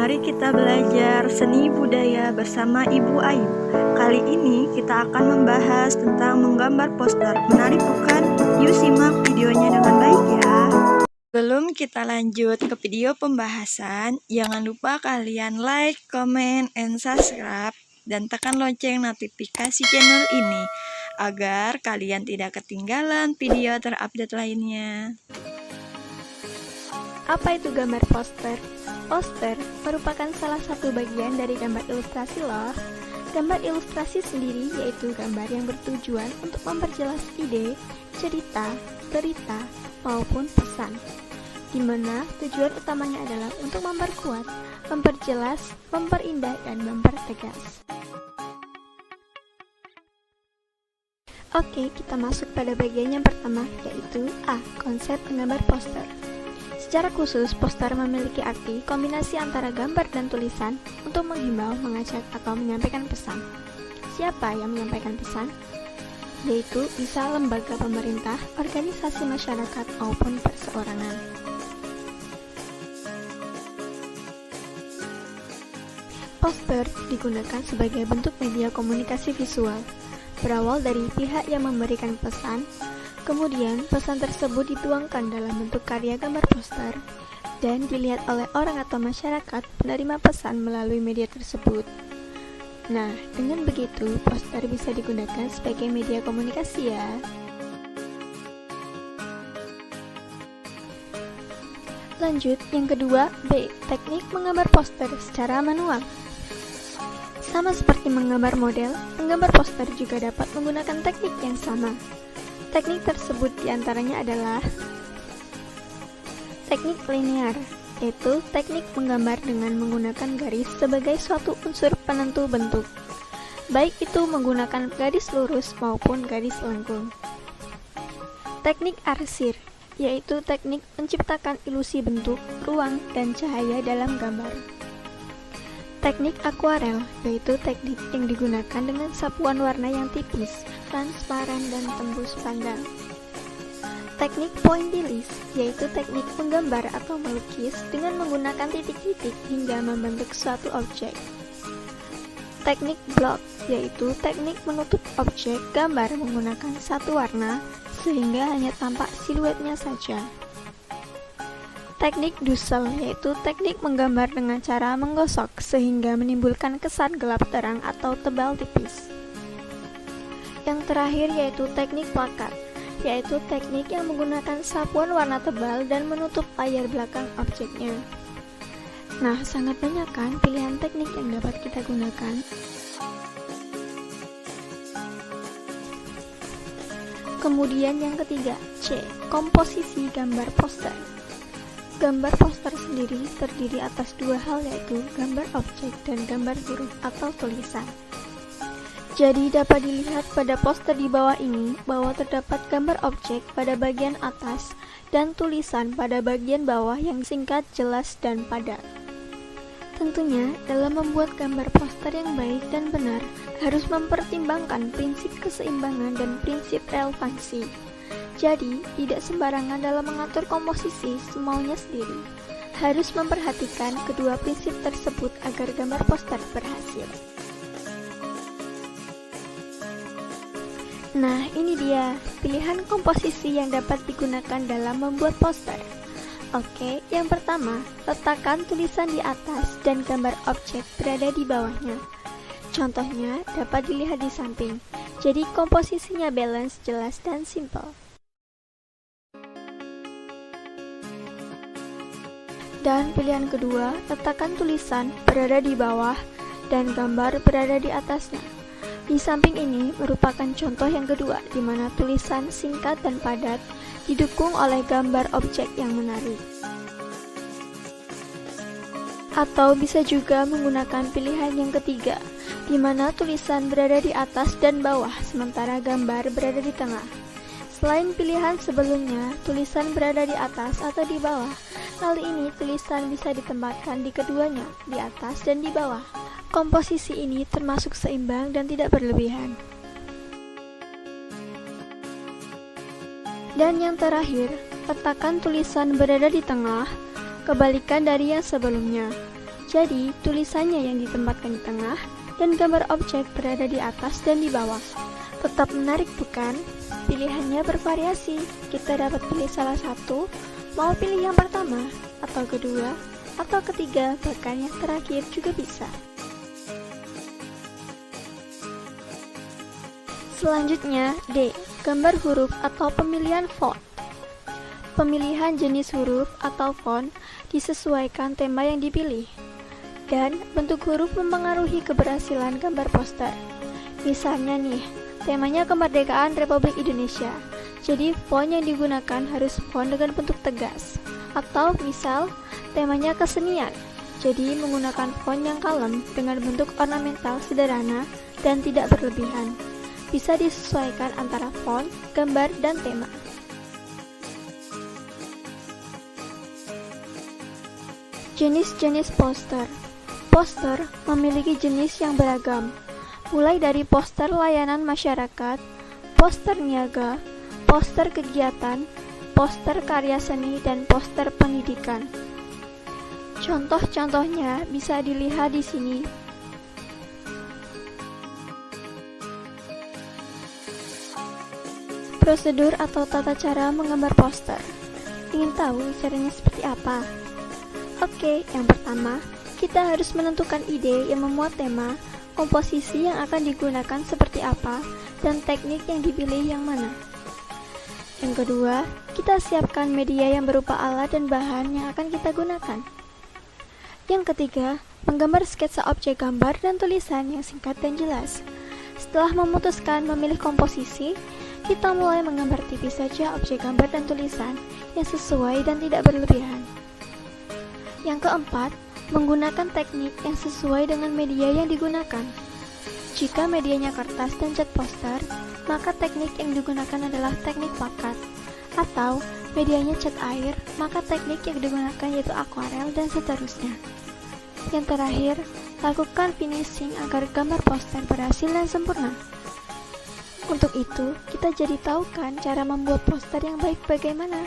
Mari kita belajar seni budaya bersama Ibu Ayu. Kali ini kita akan membahas tentang menggambar poster. Menarik bukan? Yuk simak videonya dengan baik ya. Sebelum kita lanjut ke video pembahasan, jangan lupa kalian like, comment, and subscribe, dan tekan lonceng notifikasi channel ini agar kalian tidak ketinggalan video terupdate lainnya. Apa itu gambar poster? Poster merupakan salah satu bagian dari gambar ilustrasi loh. Gambar ilustrasi sendiri yaitu gambar yang bertujuan untuk memperjelas ide, cerita, berita, maupun pesan, di mana tujuan utamanya adalah untuk memperkuat, memperjelas, memperindah, dan mempertegas. Oke, kita masuk pada bagian yang pertama, yaitu A. Konsep menggambar poster. Secara khusus, poster memiliki arti kombinasi antara gambar dan tulisan untuk menghimbau, mengajak, atau menyampaikan pesan. Siapa yang menyampaikan pesan? Yaitu bisa lembaga pemerintah, organisasi masyarakat, maupun perseorangan. Poster digunakan sebagai bentuk media komunikasi visual, berawal dari pihak yang memberikan pesan. Kemudian, pesan tersebut dituangkan dalam bentuk karya gambar poster dan dilihat oleh orang atau masyarakat penerima pesan melalui media tersebut. Nah, dengan begitu, poster bisa digunakan sebagai media komunikasi ya. Lanjut, yang kedua, B. Teknik menggambar poster secara manual. Sama seperti menggambar model, menggambar poster juga dapat menggunakan teknik yang sama. Teknik tersebut diantaranya adalah teknik linear, yaitu teknik menggambar dengan menggunakan garis sebagai suatu unsur penentu bentuk, baik itu menggunakan garis lurus maupun garis lengkung. Teknik arsir, yaitu teknik menciptakan ilusi bentuk, ruang, dan cahaya dalam gambar. Teknik akuarel, yaitu teknik yang digunakan dengan sapuan warna yang tipis, transparan, dan tembus pandang. Teknik pointillis, yaitu teknik menggambar atau melukis dengan menggunakan titik-titik hingga membentuk suatu objek. Teknik block, yaitu teknik menutup objek gambar menggunakan satu warna sehingga hanya tampak siluetnya saja. Teknik Dussel, yaitu teknik menggambar dengan cara menggosok sehingga menimbulkan kesan gelap terang atau tebal tipis. Yang terakhir yaitu teknik plakat, yaitu teknik yang menggunakan sapuan warna tebal dan menutup layar belakang objeknya. Nah, sangat banyak kan pilihan teknik yang dapat kita gunakan. Kemudian yang ketiga, C. Komposisi gambar poster. Gambar poster sendiri terdiri atas dua hal, yaitu gambar objek dan gambar huruf atau tulisan. Jadi dapat dilihat pada poster di bawah ini bahwa terdapat gambar objek pada bagian atas dan tulisan pada bagian bawah yang singkat, jelas, dan padat. Tentunya dalam membuat gambar poster yang baik dan benar harus mempertimbangkan prinsip keseimbangan dan prinsip relevansi. Jadi, tidak sembarangan dalam mengatur komposisi semaunya sendiri. Harus memperhatikan kedua prinsip tersebut agar gambar poster berhasil. Nah, ini dia pilihan komposisi yang dapat digunakan dalam membuat poster. Oke, yang pertama, letakkan tulisan di atas dan gambar objek berada di bawahnya. Contohnya dapat dilihat di samping. Jadi, komposisinya balance, jelas, dan simple. Dan pilihan kedua, letakkan tulisan berada di bawah dan gambar berada di atasnya. Di samping ini merupakan contoh yang kedua, di mana tulisan singkat dan padat didukung oleh gambar objek yang menarik. Atau bisa juga menggunakan pilihan yang ketiga, di mana tulisan berada di atas dan bawah, sementara gambar berada di tengah. Selain pilihan sebelumnya, tulisan berada di atas atau di bawah, kali ini tulisan bisa ditempatkan di keduanya, di atas dan di bawah. Komposisi ini termasuk seimbang dan tidak berlebihan. Dan yang terakhir, letakkan tulisan berada di tengah, kebalikan dari yang sebelumnya. Jadi, tulisannya yang ditempatkan di tengah dan gambar objek berada di atas dan di bawah. Tetap menarik bukan? Pilihannya bervariasi. Kita dapat pilih salah satu, mau pilih yang pertama, atau kedua, atau ketiga, bahkan yang terakhir juga bisa. Selanjutnya, D. Gambar huruf atau pemilihan font. Pemilihan jenis huruf atau font disesuaikan tema yang dipilih, dan bentuk huruf mempengaruhi keberhasilan gambar poster. Misalnya nih, temanya kemerdekaan Republik Indonesia, jadi font yang digunakan harus font dengan bentuk tegas. Atau misal, temanya kesenian, jadi menggunakan font yang kalem dengan bentuk ornamental sederhana dan tidak berlebihan. Bisa disesuaikan antara font, gambar, dan tema. Jenis-jenis poster. Poster memiliki jenis yang beragam, mulai dari poster layanan masyarakat, poster niaga, poster kegiatan, poster karya seni, dan poster pendidikan. Contoh-contohnya bisa dilihat di sini. Prosedur atau tata cara menggambar poster. Ingin tahu caranya seperti apa? Oke, yang pertama, kita harus menentukan ide yang memuat tema, komposisi yang akan digunakan seperti apa, dan teknik yang dipilih yang mana. Yang kedua, kita siapkan media yang berupa alat dan bahan yang akan kita gunakan. Yang ketiga, menggambar sketsa objek gambar dan tulisan yang singkat dan jelas. Setelah memutuskan memilih komposisi, kita mulai menggambar tipis saja objek gambar dan tulisan yang sesuai dan tidak berlebihan. Yang keempat, menggunakan teknik yang sesuai dengan media yang digunakan. Jika medianya kertas dan cat poster, maka teknik yang digunakan adalah teknik plakat. Atau medianya cat air, maka teknik yang digunakan yaitu akuarel dan seterusnya. Yang terakhir, lakukan finishing agar gambar poster berhasil dan sempurna. Untuk itu, kita jadi tahu kan cara membuat poster yang baik bagaimana.